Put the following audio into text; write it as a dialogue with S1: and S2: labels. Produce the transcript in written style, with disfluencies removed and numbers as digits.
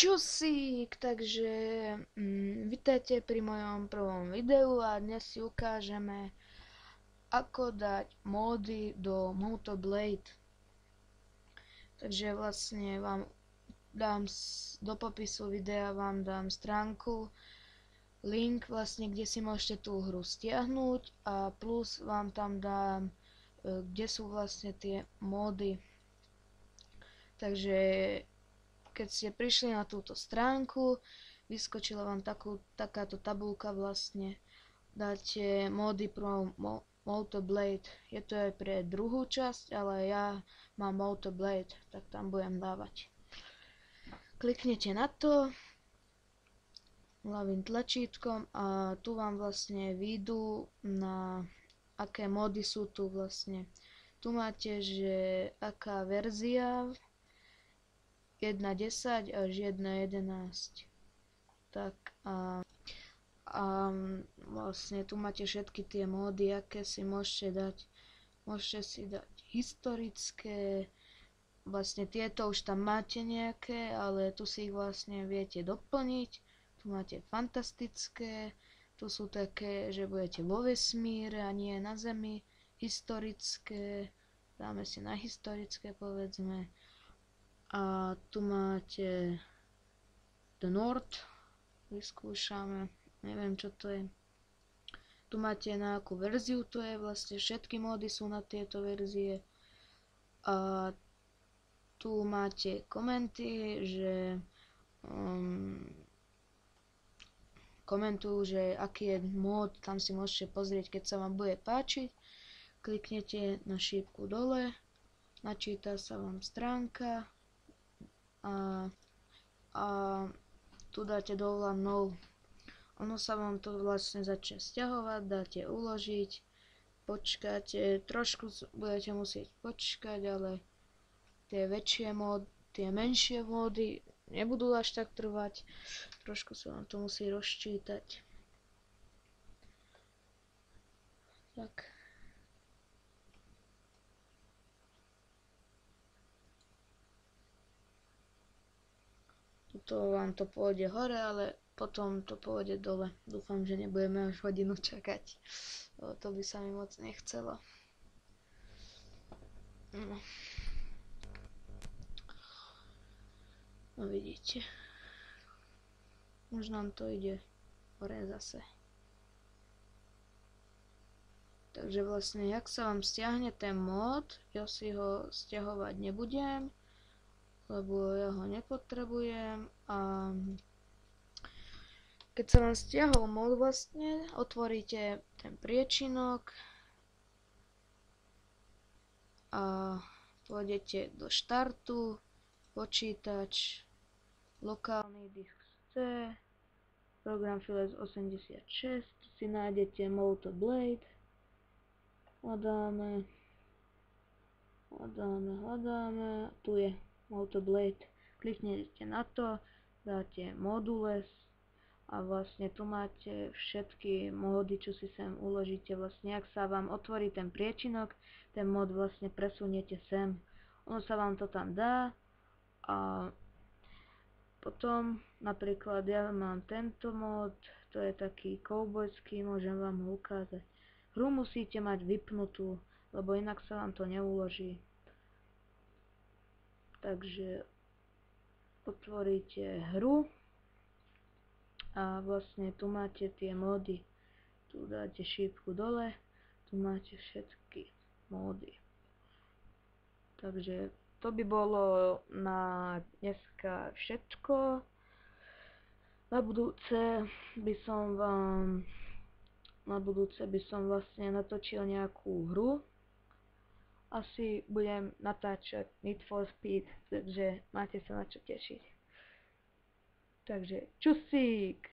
S1: Čusík, takže vítajte pri mojom prvom videu a dnes si ukážeme, ako dať módy do Moto Blade. Takže vlastne vám dám do popisu videa vám dám stránku, link vlastne, kde si môžete tú hru stiahnuť a plus vám tam dám, kde sú vlastne tie módy. Takže keď ste prišli na túto stránku, vyskočila vám takáto tabulka vlastne. Dáte módy pro Moto Blade. Je to aj pre druhú časť, ale ja mám Moto Blade, tak tam budem dávať. Kliknete na to ľavým tlačítkom a tu vám vlastne výjdu, na aké módy sú tu vlastne. Tu máte, že aká verzia 1.10 až 1.11. Tak a vlastne tu máte všetky tie módy, aké si môžete dať. Môžete si dať historické, vlastne tieto už tam máte nejaké, ale tu si ich vlastne viete doplniť. Tu máte fantastické, tu sú také, že budete vo vesmíre a nie na Zemi. Historické, dáme si na historické povedzme. A tu máte The North, vyskúšame, neviem čo to je. Tu máte na akú verziu to je, vlastne všetky módy sú na tieto verzie. A tu máte komenty, že komentujú, že aký je mód, tam si môžete pozrieť, keď sa vám bude páčiť. Kliknete na šípku dole, načíta sa vám stránka. A tu dáte dole no. Ono sa vám to vlastne začne stiahovať, dáte uložiť, počkáte, trošku budete musieť počkať, ale tie menšie módy nebudú až tak trvať, trošku sa vám to musí rozčítať. Tak. Tuto vám to pôjde hore, ale potom to pôjde dole. Dúfam, že nebudeme až hodinu čakať. To by sa mi moc nechcelo. No vidíte. Už nám to ide hore zase. Takže vlastne, jak sa vám stiahne ten mód, ja si ho stiahovať nebudem, lebo ja ho nepotrebujem. A keď sa vám stiahol mód vlastne, otvoríte ten priečinok a pôjdete do štartu, počítač, lokálny disk C, program Files 86, si nájdete Moto Blade, hľadáme, tu je Moto Blade, kliknete na to, dáte modules a vlastne tu máte všetky módy, čo si sem uložíte. Vlastne ak sa vám otvorí ten priečinok, ten mód vlastne presuniete sem. Ono sa vám to tam dá a potom napríklad ja mám tento mód, to je taký koubojský, môžem vám ho ukázať. Hru musíte mať vypnutú, lebo inak sa vám to neuloží. Takže otvoríte hru a vlastne tu máte tie módy. Tu dáte šípku dole, tu máte všetky módy. Takže to by bolo na dneska všetko. Na budúce by som vlastne natočil nejakú hru. Asi budem natáčať Need for Speed, takže máte sa na čo tešiť. Takže čusík!